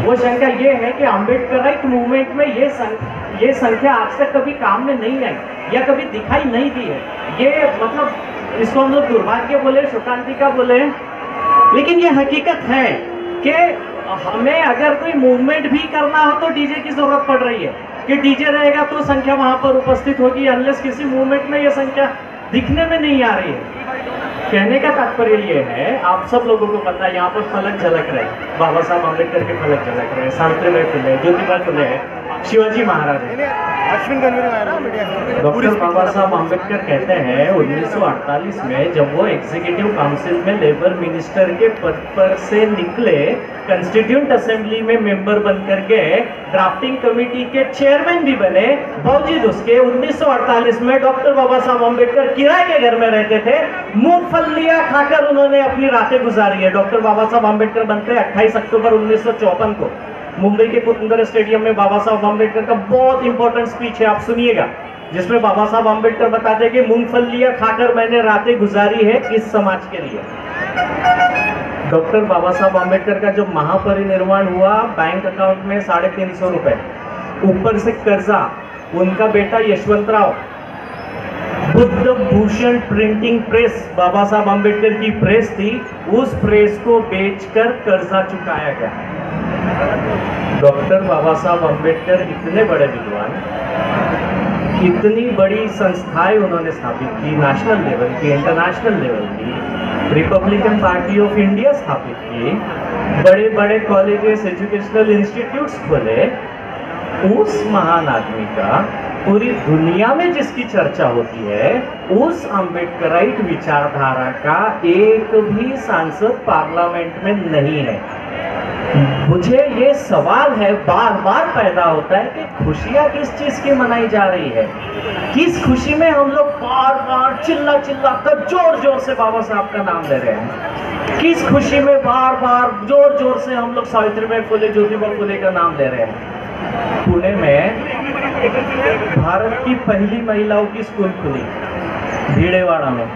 वो शंका ये है कि अम्बेडकराइट मूवमेंट में ये संख्या आज तक कभी काम में नहीं आई या कभी दिखाई नहीं दी है। ये मतलब इसको हम लोग दुर्भाग्य बोले, शोकांतिका बोले, लेकिन ये हकीकत है कि हमें अगर कोई मूवमेंट भी करना हो तो डीजे की जरूरत पड़ रही है कि डीजे रहेगा तो संख्या वहां पर उपस्थित होगी, अनलेस किसी मूवमेंट में ये संख्या दिखने में नहीं आ रही है। कहने का तात्पर्य ये है, आप सब लोगों को पता है यहाँ पर फलक झलक रहे, बाबा साहब आम्बेडकर के फलक झलक रहे, सावित्रीबाई फुले, ज्योतिबा फुले है, शिवाजी महाराज है। डॉक्टर बाबा साहब आम्बेडकर कहते हैं 1948 में जब वो एग्जीक्यूटिव काउंसिल में लेबर मिनिस्टर के पद पर से निकले, कंस्टिट्यूएंट असेंबली में मेंबर बनकर के ड्राफ्टिंग कमेटी के चेयरमैन भी बने, बावजूद उसके 1948 में डॉक्टर बाबा साहब आम्बेडकर किराए के घर में रहते थे, मूंगफलियां खाकर उन्होंने अपनी रातें गुजारी है। डॉक्टर बाबा साहब आम्बेडकर बनते 28 अक्टूबर 1954 को मुंबई के पुरंदर स्टेडियम में। बाबा साहब आम्बेडकर का बहुत इंपॉर्टेंट स्पीच है, आप सुनिएगा, जिसमें बाबा साहब आम्बेडकर बताते हैं कि मूंगफलियां खाकर मैंने रातें गुजारी है इस समाज के लिए। डॉक्टर बाबा साहब आम्बेडकर का जब महापरिनिर्वाण हुआ, बैंक अकाउंट में 350 रुपए, ऊपर से कर्जा, उनका बेटा यशवंतराव, बुद्ध भूषण प्रिंटिंग प्रेस बाबा साहब आम्बेडकर की प्रेस थी, उस प्रेस को बेचकर कर्जा चुकाया गया। डॉक्टर बाबा साहब आम्बेडकर इतने बड़े विद्वान, इतनी बड़ी संस्थाएं उन्होंने स्थापित की, नेशनल लेवल की, इंटरनेशनल लेवल की, रिपब्लिकन पार्टी ऑफ इंडिया स्थापित की, बड़े बड़े कॉलेजेस, एजुकेशनल इंस्टीट्यूट्स खोले। उस महान आदमी का पूरी दुनिया में जिसकी चर्चा होती है, उस अम्बेडकराइट विचारधारा का एक भी सांसद पार्लियामेंट में नहीं है। मुझे ये सवाल है, बार बार पैदा होता है कि खुशियां किस चीज की मनाई जा रही है, किस खुशी में हम लोग बार बार चिल्ला चिल्ला कर जोर जोर से बाबा साहब का नाम ले रहे हैं, किस खुशी में बार बार जोर जोर से हम लोग सावित्रीबाई फुले, ज्योतिबा फुले का नाम ले रहे हैं। पुणे में भारत की पहली महिलाओं की स्कूल खुली, भीड़ेवाड़ा में।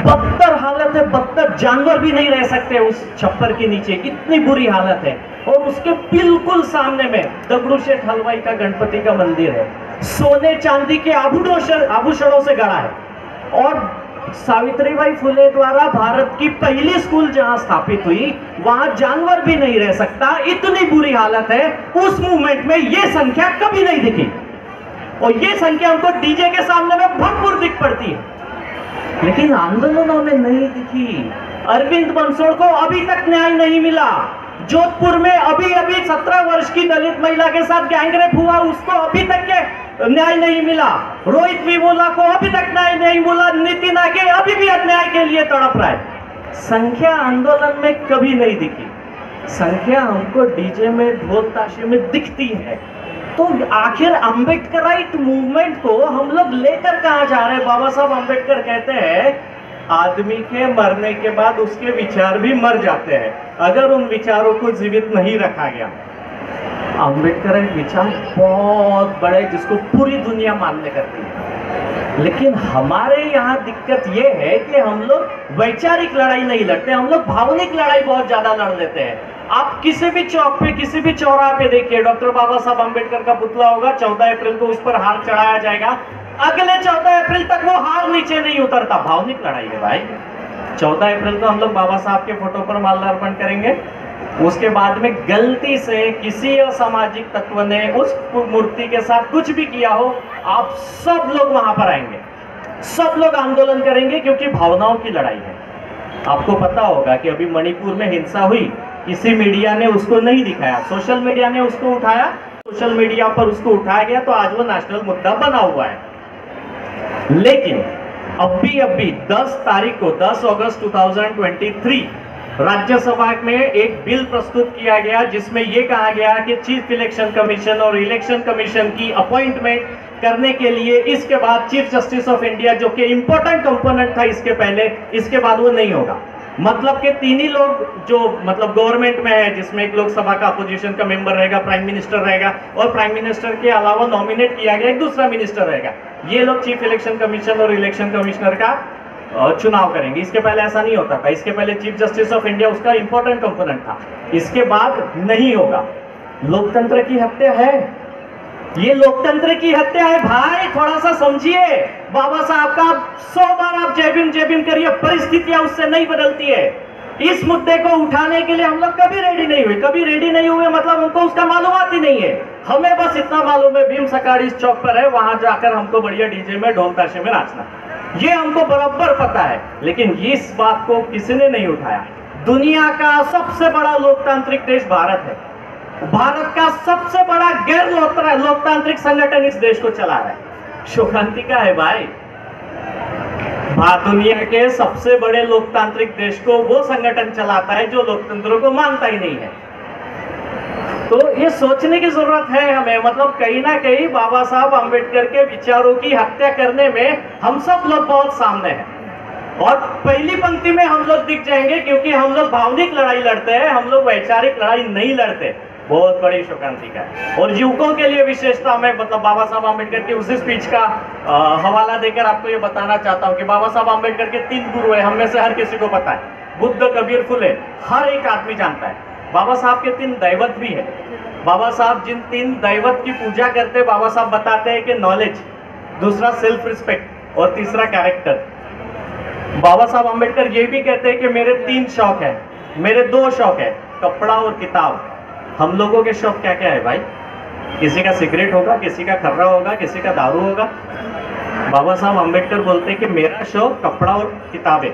बदतर हालत है, बदतर, जानवर भी नहीं रह सकते उस छप्पर के नीचे, इतनी बुरी हालत है। और उसके बिल्कुल सामने में दगड़ू शेठ हलवाई का गणपति का मंदिर है, सोने चांदी के आभूषणों से गढ़ा है। और सावित्रीबाई फुले द्वारा भारत की पहली स्कूल जहां स्थापित हुई, वहां जानवर भी नहीं रह सकता, इतनी बुरी हालत है। उस मूवमेंट में ये संख्या कभी नहीं दिखी, और ये संख्या हमको डीजे के सामने में भरपूर दिख पड़ती है, लेकिन आंदोलनों में नहीं दिखी। अरविंद बंसोड़ को अभी तक न्याय नहीं मिला। जोधपुर में अभी 17 वर्ष की दलित महिला के साथ गैंगरेप हुआ, उसको अभी तक के न्याय नहीं मिला। रोहित विमोला को अभी तक न्याय नहीं मिला। नितिन आगे अभी भी अन्याय के लिए तड़प रहा है। संख्या आंदोलन में कभी नहीं दिखी, संख्या हमको डीजे में, ढोल ताशे में दिखती है। तो आखिर अम्बेडकराइट मूवमेंट को हम लोग लेकर कहां जा रहे हैं? बाबा साहब अम्बेडकर कहते हैं आदमी के मरने के बाद उसके विचार भी मर जाते हैं, अगर उन विचारों को जीवित नहीं रखा गया। अम्बेडकराइट विचार बहुत बड़े, जिसको पूरी दुनिया मान्य करती है, लेकिन हमारे यहाँ दिक्कत यह है कि हम लोग वैचारिक लड़ाई नहीं लड़ते, हम लोग भावनिक लड़ाई बहुत ज्यादा लड़ लेते हैं। आप किसी भी चौक पे, किसी भी चौराहे पे देखिए, डॉक्टर बाबा साहब अम्बेडकर का पुतला होगा, 14 अप्रैल को उस पर हार चढ़ाया जाएगा, अगले 14 अप्रैल तक वो हार नीचे नहीं उतरता। भावनिक लड़ाई है भाई। 14 अप्रैल को हम लोग बाबा साहब के फोटो पर माल्यार्पण करेंगे, उसके बाद में गलती से किसी असामाजिक तत्व ने उस मूर्ति के साथ कुछ भी किया हो, आप सब लोग वहां पर आएंगे, सब लोग आंदोलन करेंगे, क्योंकि भावनाओं की लड़ाई है। आपको पता होगा कि अभी मणिपुर में हिंसा हुई, किसी मीडिया ने उसको नहीं दिखाया, सोशल मीडिया ने उसको उठाया, सोशल मीडिया पर उसको उठाया गया, तो आज वो नेशनल मुद्दा बना हुआ है। लेकिन अभी 10 तारीख को, 10 अगस्त 2023 राज्यसभा में एक बिल प्रस्तुत किया गया, जिसमें यह कहा गया कि चीफ इलेक्शन कमीशन और इलेक्शन कमीशन की अपॉइंटमेंट करने के लिए इसके बाद चीफ जस्टिस ऑफ इंडिया, जो कि इंपॉर्टेंट कंपोनेंट था इसके पहले, इसके बाद वो नहीं होगा। मतलब कि तीन ही लोग जो मतलब गवर्नमेंट में है, जिसमें एक लोकसभा का अपोजिशन का मेंबर रहेगा, प्राइम मिनिस्टर रहेगा, और प्राइम मिनिस्टर के अलावा नॉमिनेट किया गया एक दूसरा मिनिस्टर रहेगा। ये लोग चीफ इलेक्शन कमीशन और इलेक्शन कमिश्नर का चुनाव करेंगे। इसके पहले ऐसा नहीं होता था। इसके पहले चीफ जस्टिस ऑफ इंडिया उसका इंपॉर्टेंट कंपोनेंट था। इसके बाद नहीं होगा। लोकतंत्र की हत्या है, ये लोकतंत्र की हत्या है भाई, थोड़ा सा समझिए। बाबा साहब का 100 बार आप जय भीम करिए, परिस्थितियां उससे नहीं बदलती है। इस मुद्दे को उठाने के लिए हम लोग कभी रेडी नहीं हुए, कभी रेडी नहीं हुए मतलब हमको उसका मालूमात ही नहीं है। हमें बस इतना मालूम है भीम सकाड़ी इस चौक पर है, वहां जाकर हमको बढ़िया डीजे में ढोल ताशे में नाचना, ये हमको बराबर पता है। लेकिन इस बात को किसी ने नहीं उठाया। दुनिया का सबसे बड़ा लोकतांत्रिक देश भारत है। भारत का सबसे बड़ा गैर लोकतांत्रिक संगठन इस देश को चला रहा है। शोकांति का है भाई, दुनिया के सबसे बड़े लोकतांत्रिक देश को वो संगठन चलाता है जो लोकतंत्र को मानता ही नहीं है। तो ये सोचने की जरूरत है हमें, मतलब कहीं ना कहीं बाबा साहब आंबेडकर के विचारों की हत्या करने में हम सब लोग बहुत सामने हैं और पहली पंक्ति में हम लोग दिख जाएंगे, क्योंकि हम लोग भावनिक लड़ाई लड़ते हैं, हम लोग वैचारिक लड़ाई नहीं लड़ते। बहुत बड़ी शोकांति का है। और युवकों के लिए विशेषता मैं मतलब बाबा साहब आंबेडकर की उसी स्पीच का हवाला देकर आपको ये बताना चाहता हूँ कि बाबा साहब आंबेडकर के 3 गुरु हैं, हम में से हर किसी को पता है। बुद्ध, कबीर, फुले, हर एक आदमी जानता है। बाबा साहब के 3 दैवत भी है। बाबा साहब जिन 3 दैवत की पूजा करते हैं, बाबा साहब बताते हैं कि नॉलेज, दूसरा सेल्फ रिस्पेक्ट और तीसरा कैरेक्टर। बाबा साहब आंबेडकर ये भी कहते हैं कि मेरे 3 शौक है, मेरे 2 शौक है, कपड़ा और किताब। हम लोगों के शौक क्या क्या है भाई? किसी का सिगरेट होगा, किसी का खर्रा होगा, किसी का दारू होगा। बाबा साहब आंबेडकर बोलते हैं कि मेरा शौक कपड़ा और किताबें।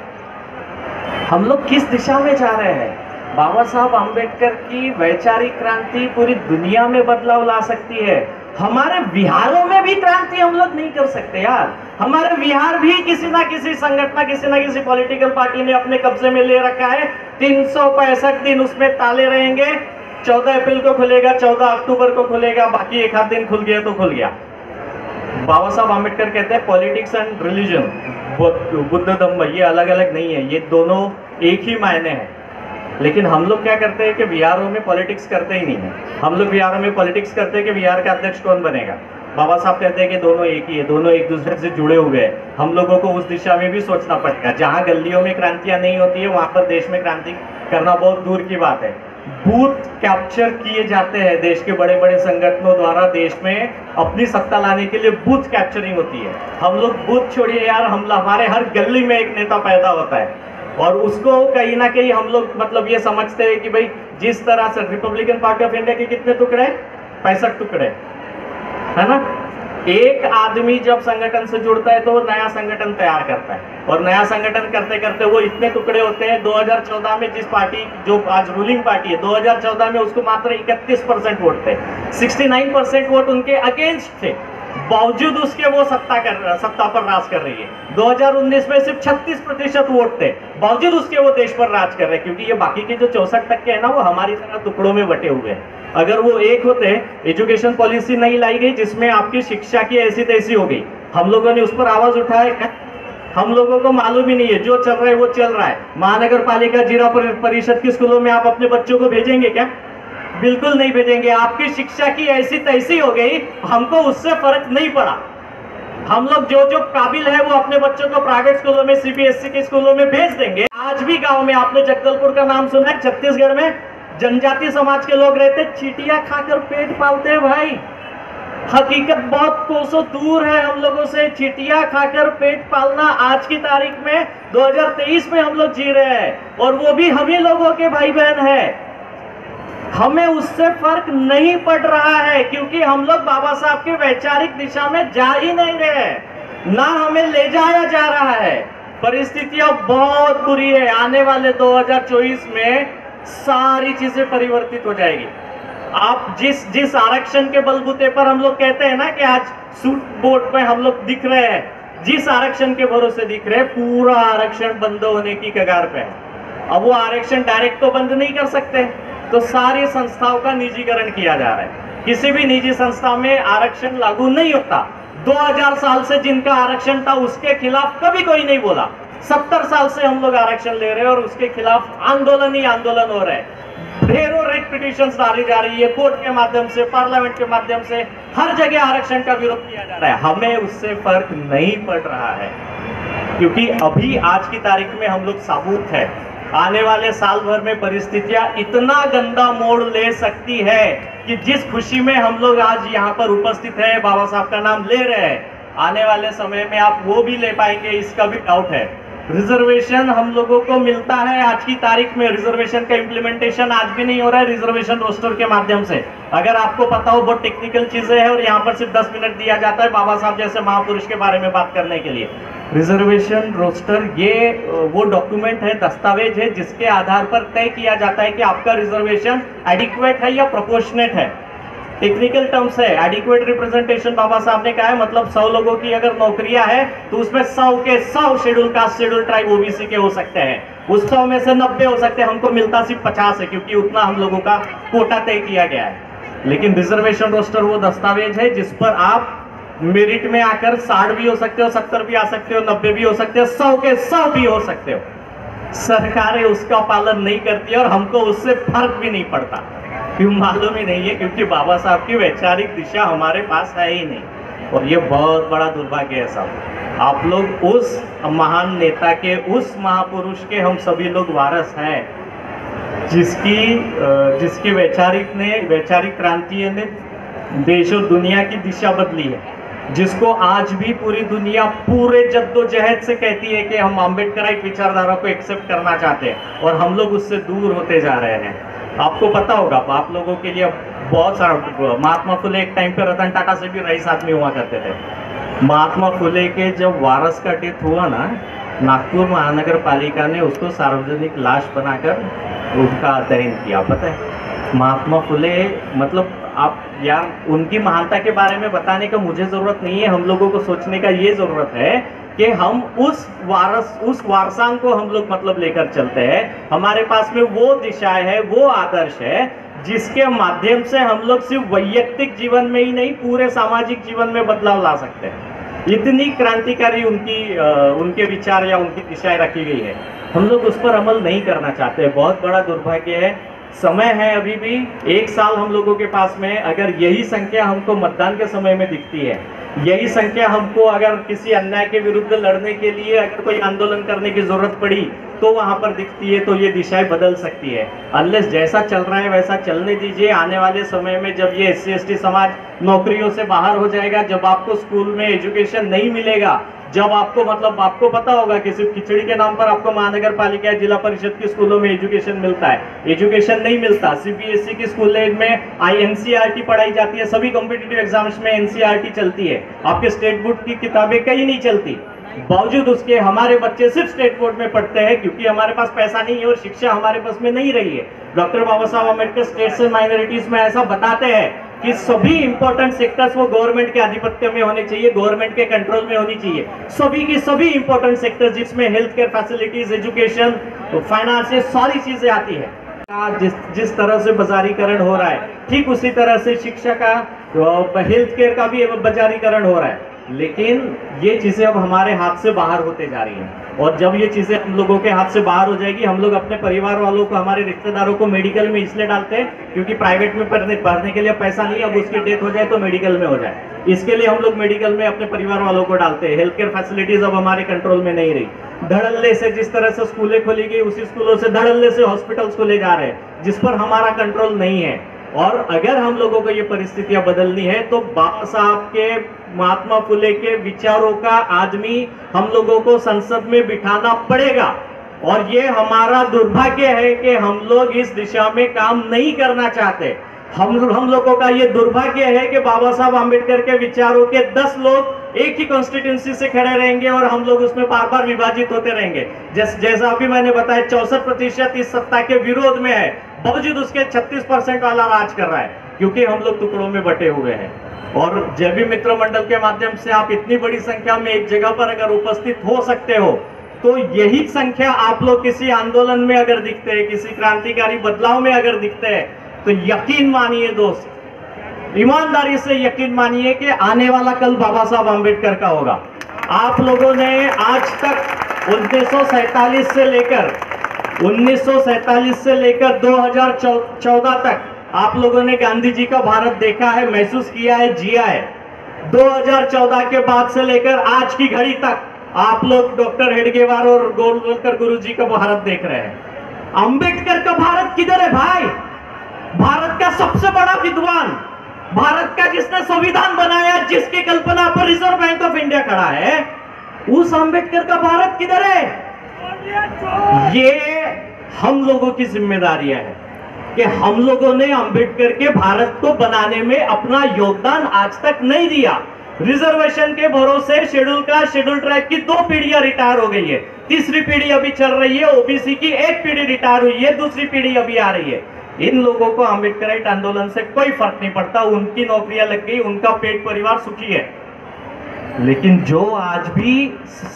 हम लोग किस दिशा में जा रहे हैं? बाबा साहब आंबेडकर की वैचारिक क्रांति पूरी दुनिया में बदलाव ला सकती है। हमारे बिहारों में भी क्रांति हम लोग नहीं कर सकते यार। हमारे बिहार भी किसी ना किसी संगठन, किसी ना किसी पॉलिटिकल पार्टी ने अपने कब्जे में ले रखा है। 365 दिन उसमें ताले रहेंगे। 14 अप्रैल को खुलेगा, 14 अक्टूबर को खुलेगा, बाकी एक आध दिन खुल गया तो खुल गया। बाबा साहब आंबेडकर कहते हैं politics and religion, Buddha Dhamma, ये अलग अलग नहीं है, ये दोनों एक ही मायने हैं। लेकिन हम लोग क्या करते हैं कि बिहारों में पॉलिटिक्स करते ही नहीं है। हम लोग बिहारों में पॉलिटिक्स करते हैं कि बिहार का अध्यक्ष कौन बनेगा। बाबा साहब कहते हैं कि दोनों एक ही है, दोनों एक दूसरे से जुड़े हुए हैं। हम लोगों को उस दिशा में भी सोचना पड़ेगा। जहाँ गलियों में क्रांतियां नहीं होती है, वहां पर देश में क्रांति करना बहुत दूर की बात है। बूथ कैप्चर किए जाते हैं देश के बड़े बड़े संगठनों द्वारा। देश में अपनी सत्ता लाने के लिए बूथ कैप्चरिंग होती है। हम लोग बूथ छोड़िए यार, हमारे हर गली में एक नेता पैदा होता है और उसको कहीं ना कहीं हम लोग मतलब ये समझते हैं कि भाई जिस तरह से रिपब्लिकन पार्टी ऑफ इंडिया के कितने टुकड़े, 65 टुकड़े है ना। एक आदमी जब संगठन से जुड़ता है तो वो नया संगठन तैयार करता है और नया संगठन करते करते वो इतने टुकड़े होते हैं। 2014 में जिस पार्टी जो आज रूलिंग पार्टी है, 2014 में उसको मात्र 31% वोट थे, 69% वोट उनके अगेंस्ट थे, बावजूद उसके वो सत्ता पर राज कर रही है। 2019 में सिर्फ 36% वोट थे, बावजूद उसके वो देश पर राज कर रहे हैं। क्योंकि ये बाकी के जो 64% है ना, वो हमारी तरह टुकड़ों में बटे हुए हैं। अगर वो एक होते, एजुकेशन पॉलिसी नहीं लाई गई जिसमें आपकी शिक्षा की ऐसी तैसी हो गई, हम लोगों ने उस पर आवाज उठाया? हम लोगों को मालूम ही नहीं है, जो चल रहा है वो चल रहा है। महानगर पालिका जिला परिषद की स्कूलों में आप अपने बच्चों को भेजेंगे क्या? बिल्कुल नहीं भेजेंगे। आपकी शिक्षा की ऐसी तैसी हो गई, हमको उससे फर्क नहीं पड़ा। हम लोग जो काबिल है वो अपने बच्चों को प्राइवेट स्कूलों में, सीबीएसई के स्कूलों में भेज देंगे। आज भी गांव में, आपने जगदलपुर का नाम सुना है, छत्तीसगढ़ में जनजाति समाज के लोग रहते, चीटियां खाकर पेट पालते हैं भाई। हकीकत बहुत कोसों दूर है हम लोगों से। चीटियां खाकर पेट पालना आज की तारीख में 2023 में हम लोग जी रहे हैं और वो भी हम ही लोगों के भाई बहन है। हमें उससे फर्क नहीं पड़ रहा है क्योंकि हम लोग बाबा साहब की वैचारिक दिशा में जा ही नहीं रहे, ना हमें ले जाया जा रहा है। परिस्थितियां बहुत बुरी है। आने वाले 2024 में सारी चीजें परिवर्तित हो जाएगी। आप जिस आरक्षण के बलबूते पर हम लोग कहते हैं ना कि आज सूट बोर्ड पे हम लोग दिख रहे हैं, जिस आरक्षण के भरोसे दिख रहे हैं, पूरा आरक्षण बंद होने की कगार पे है। अब वो आरक्षण डायरेक्ट तो बंद नहीं कर सकते, तो सारी संस्थाओं का निजीकरण किया जा रहा है। किसी भी निजी संस्था में आरक्षण लागू नहीं होता। 2000 साल से जिनका आरक्षण था उसके खिलाफ कभी कोई नहीं बोला। 70 साल से हम लोग आरक्षण ले रहे हैं और उसके खिलाफ आंदोलन ही आंदोलन हो रहे हैं। ढेरों रेट पिटीशंस डाली जा रही है, कोर्ट के माध्यम से, पार्लियामेंट के माध्यम से, हर जगह आरक्षण का विरोध किया जा रहा है। हमें उससे फर्क नहीं पड़ रहा है। क्योंकि अभी आज की तारीख में हम लोग साबुत है। आने वाले साल भर में परिस्थितियां इतना गंदा मोड़ ले सकती है कि जिस खुशी में हम लोग आज यहाँ पर उपस्थित है, बाबा साहब का नाम ले रहे हैं, आने वाले समय में आप वो भी ले पाएंगे, इसका भी डाउट है। रिजर्वेशन हम लोगों को मिलता है आज की तारीख में, रिजर्वेशन का इम्प्लीमेंटेशन आज भी नहीं हो रहा है रिजर्वेशन रोस्टर के माध्यम से। अगर आपको पता हो, बहुत टेक्निकल चीजें हैं और यहाँ पर सिर्फ 10 मिनट दिया जाता है बाबा साहब जैसे महापुरुष के बारे में बात करने के लिए। रिजर्वेशन रोस्टर ये वो डॉक्यूमेंट है, दस्तावेज है, जिसके आधार पर तय किया जाता है कि आपका रिजर्वेशन एडिक्वेट है या प्रोपोर्शनेट है। टेक्निकल टर्म्स है, एडिक्वेट रिप्रेजेंटेशन बाबा साहब ने कहा है, मतलब 100 लोगों की अगर नौकरियां है तो उसमें 100 के 100 schedule caste, schedule tribe, OBC के हो सकते हैं। उस 100 में से 90 हो सकते हैं, हमको मिलता सिर्फ 50 है, क्योंकि उतना हम लोगों का कोटा तय किया गया है। लेकिन रिजर्वेशन रोस्टर वो दस्तावेज है जिस पर आप मेरिट में आकर 60 भी हो सकते हो, 70 भी आ सकते हो, 90 भी हो सकते हो, 100 के 100 भी हो सकते हो। सरकारें उसका पालन नहीं करती और हमको उससे फर्क भी नहीं पड़ता, क्यों मालूम ही नहीं है, क्योंकि बाबा साहब की वैचारिक दिशा हमारे पास है ही नहीं। और ये बहुत बड़ा दुर्भाग्य है साहब। आप लोग उस महान नेता के, उस महापुरुष के हम सभी लोग वारस हैं, जिसकी वैचारिक क्रांति ने देश और दुनिया की दिशा बदली है, जिसको आज भी पूरी दुनिया पूरे जद्दोजहद से कहती है कि हम अम्बेडकराइट विचारधारा को एक्सेप्ट करना चाहते हैं और हम लोग उससे दूर होते जा रहे हैं। आपको पता होगा, आप लोगों के लिए बहुत सारा, महात्मा फुले एक टाइम पे रतन टाटा से भी रईस आदमी हुआ करते थे। महात्मा फुले के जब वारस का डेथ हुआ ना, नागपुर महानगर पालिका ने उसको सार्वजनिक लाश बनाकर उसका दहन किया। पता है महात्मा फुले, मतलब आप यार उनकी महानता के बारे में बताने का मुझे जरूरत नहीं है, हम लोगों को सोचने का ये जरूरत है कि हम उस वारसांग को हम लोग मतलब लेकर चलते हैं। हमारे पास में वो दिशाएं है, वो आदर्श है जिसके माध्यम से हम लोग सिर्फ वैयक्तिक जीवन में ही नहीं, पूरे सामाजिक जीवन में बदलाव ला सकते हैं। इतनी क्रांतिकारी उनके विचार या उनकी दिशाएं रखी गई है, हम लोग उस पर अमल नहीं करना चाहते। बहुत बड़ा दुर्भाग्य है। समय है अभी भी, 1 साल हम लोगों के पास में। अगर यही संख्या हमको मतदान के समय में दिखती है, यही संख्या हमको अगर किसी अन्याय के विरुद्ध लड़ने के लिए अगर कोई आंदोलन करने की जरूरत पड़ी तो वहां पर दिखती है, तो ये दिशाएं बदल सकती है। अनलेस जैसा चल रहा है वैसा चलने दीजिए। आने वाले समय में जब ये SC ST समाज नौकरियों से बाहर हो जाएगा, जब आपको स्कूल में एजुकेशन नहीं मिलेगा, जब आपको मतलब आपको पता होगा कि सिर्फ खिचड़ी के नाम पर आपको महानगर पालिका जिला परिषद के स्कूलों में एजुकेशन मिलता है, एजुकेशन नहीं मिलता। CBSE की स्कूल में NCERT पढ़ाई जाती है, सभी कॉम्पिटिटिव एग्जाम्स में NCERT चलती है, आपके स्टेट बोर्ड की किताबें कहीं नहीं चलती। बावजूद उसके हमारे बच्चे सिर्फ स्टेट बोर्ड में पढ़ते हैं, क्योंकि हमारे पास पैसा नहीं है और शिक्षा हमारे पास में नहीं रही है। Doctor Baba Saheb Ambedkar states and minorities में ऐसा बताते हैं कि सभी इंपॉर्टेंट सेक्टर्स वो गवर्नमेंट के आधिपत्य में होने चाहिए, गवर्नमेंट के कंट्रोल में होनी चाहिए। सभी की सभी इंपॉर्टेंट सेक्टर्स जिसमें health care facilities, education, finance, ये सारी चीजें आती है। जिस तरह से बाजारीकरण हो रहा है, ठीक उसी तरह से शिक्षा का, हेल्थ केयर का भी बाजारीकरण हो रहा है। लेकिन ये चीजें अब हमारे हाथ से बाहर होते जा रही हैं, और जब ये चीजें हम लोगों के हाथ से बाहर हो जाएगी, हम लोग अपने परिवार वालों को, हमारे रिश्तेदारों को मेडिकल में इसलिए डालते हैं क्योंकि प्राइवेट में पढ़ने के लिए पैसा नहीं, अब उसकी डेथ हो जाए तो मेडिकल में हो जाए, इसके लिए हम लोग मेडिकल में अपने परिवार वालों को डालते हैं। हेल्थ केयर फैसिलिटीज अब हमारे कंट्रोल में नहीं रही। धड़ल्ले से जिस तरह से स्कूलें खोली गई, उसी स्कूलों से धड़ल्ले से हॉस्पिटल्स खोले जा रहे हैं, जिस पर हमारा कंट्रोल नहीं है। और अगर हम लोगों को ये परिस्थितियां बदलनी है तो बाबा साहब के, महात्मा फुले के विचारों का आदमी हम लोगों को संसद में बिठाना पड़ेगा। और ये हमारा दुर्भाग्य है कि हम लोग इस दिशा में काम नहीं करना चाहते। हम लोगों का ये दुर्भाग्य है कि बाबा साहब आम्बेडकर के विचारों के 10 लोग एक ही कॉन्स्टिट्यूंसी से खड़े रहेंगे और हम लोग उसमें बार बार विभाजित होते रहेंगे। जैसा अभी मैंने बताया, 64% इस सत्ता के विरोध में है, बावजूद उसके 36% वाला राज कर रहा है, क्योंकि हम लोग टुकड़ों में बटे हुए हैं। और जब भी मित्र मंडल के माध्यम से आप इतनी बड़ी संख्या में एक जगह पर अगर उपस्थित हो सकते हो, तो यही संख्या आप लोग किसी आंदोलन में अगर दिखते हैं, किसी क्रांतिकारी बदलाव में अगर दिखते हैं, तो यकीन मानिए दोस्त, ईमानदारी से यकीन मानिए कि आने वाला कल बाबा साहब आम्बेडकर का होगा। आप लोगों ने आज तक 1947 से लेकर 2014 तक आप लोगों ने गांधी जी का भारत देखा है, महसूस किया है, जिया है। 2014 के बाद से लेकर आज की घड़ी तक आप लोग डॉक्टर हेडगेवार और गोलवलकर गुरुजी का भारत देख रहे हैं। अंबेडकर का भारत किधर है भाई? भारत का सबसे बड़ा विद्वान, भारत का जिसने संविधान बनाया, जिसकी कल्पना पर रिजर्व बैंक ऑफ इंडिया खड़ा है, उस अंबेडकर का भारत किधर है? ये हम लोगों की जिम्मेदारियां है कि हम लोगों ने अंबेडकर के भारत को बनाने में अपना योगदान आज तक नहीं दिया। रिजर्वेशन के भरोसे शेड्यूल कास्ट शेड्यूल ट्राइब की 2 पीढ़ियां रिटायर हो गई है, तीसरी पीढ़ी अभी चल रही है। ओबीसी की 1 पीढ़ी रिटायर हुई है, दूसरी पीढ़ी अभी आ रही है। इन लोगों को अम्बेडकराइट आंदोलन से कोई फर्क नहीं पड़ता, उनकी नौकरियां लग गई, उनका पेट परिवार सुखी है। लेकिन जो आज भी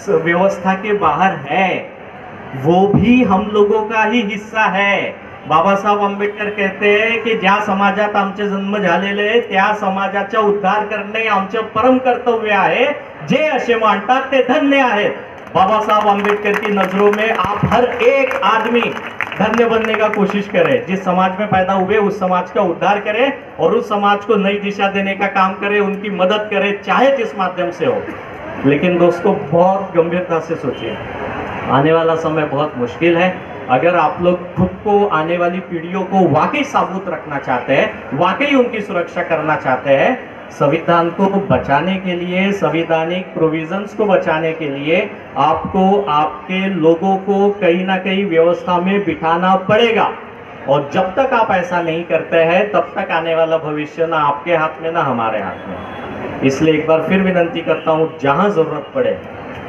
व्यवस्था के बाहर है वो भी हम लोगों का ही हिस्सा है। बाबासाहेब आंबेडकर कहते हैं की ज्या समाजात आमचे जन्म झालेले त्या समाजाचा उद्धार करणे आमचे परम कर्तव्य आहे, जे असे मानतात ते धन्य आहेत। बाबासाहेब आंबेडकर की नजरों में आप हर एक आदमी धन्य बनने का कोशिश करे। जिस समाज में पैदा हुए उस समाज का उद्धार करे और उस समाज को नई दिशा देने का काम करे, उनकी मदद करे, चाहे जिस माध्यम से हो। लेकिन दोस्तों बहुत गंभीरता से सोचिए, आने वाला समय बहुत मुश्किल है। अगर आप लोग खुद को, आने वाली पीढ़ियों को वाकई साबुत रखना चाहते हैं, वाकई उनकी सुरक्षा करना चाहते हैं, संविधान को बचाने के लिए, संवैधानिक प्रोविजंस को बचाने के लिए आपको आपके लोगों को कहीं ना कहीं व्यवस्था में बिठाना पड़ेगा। और जब तक आप ऐसा नहीं करते हैं तब तक आने वाला भविष्य ना आपके हाथ में ना हमारे हाथ में। इसलिए एक बार फिर विनंती करता हूं, जहां जरूरत पड़े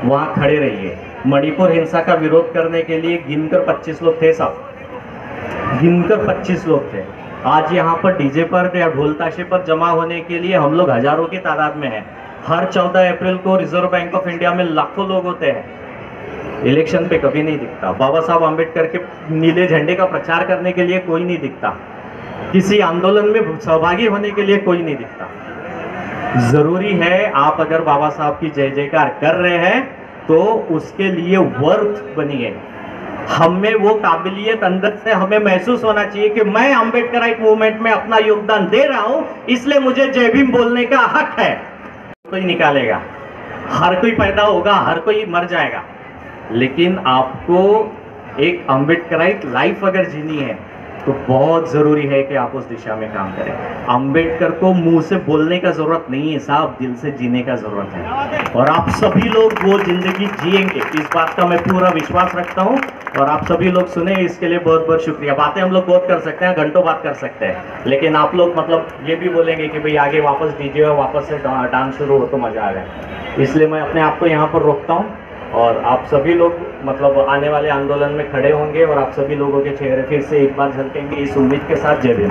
वहां खड़े रहिए। मणिपुर हिंसा का विरोध करने के लिए गिनकर 25 लोग थे साहब, गिनकर 25 लोग थे। आज यहाँ पर डीजे पर या ढोल ताशे पर जमा होने के लिए हम लोग हजारों की तादाद में हैं। हर 14 अप्रैल को रिजर्व बैंक ऑफ इंडिया में लाखों लोग होते हैं। इलेक्शन पे कभी नहीं दिखता। बाबा साहब आंबेडकर के नीले झंडे का प्रचार करने के लिए कोई नहीं दिखता। किसी आंदोलन में सहभागी होने के लिए कोई नहीं दिखता। जरूरी है आप अगर बाबा साहब की जय जयकार कर रहे हैं तो उसके लिए वर्थ बनिए। हम में वो काबिलियत अंदर से हमें महसूस होना चाहिए कि मैं अम्बेडकराइट मूवमेंट में अपना योगदान दे रहा हूं, इसलिए मुझे जय भीम बोलने का हक है। कोई निकालेगा, हर कोई पैदा होगा, हर कोई मर जाएगा, लेकिन आपको एक अम्बेडकराइट लाइफ अगर जीनी है तो बहुत जरूरी है कि आप उस दिशा में काम करें। अंबेडकर को मुंह से बोलने का जरूरत नहीं है साहब, दिल से जीने का जरूरत है। और आप सभी लोग वो जिंदगी जिएंगे, इस बात का मैं पूरा विश्वास रखता हूं। और आप सभी लोग सुने, इसके लिए बहुत बहुत शुक्रिया। बातें हम लोग बहुत कर सकते हैं, घंटों बात कर सकते हैं, लेकिन आप लोग मतलब ये भी बोलेंगे कि भाई आगे वापस डीजे और वापस से डांस शुरू हो तो मजा आ जाए। इसलिए मैं अपने आप को यहाँ पर रोकता हूँ और आप सभी लोग मतलब आने वाले आंदोलन में खड़े होंगे और आप सभी लोगों के चेहरे फिर से एक बार झलकेंगे, इस उम्मीद के साथ। जय भीम।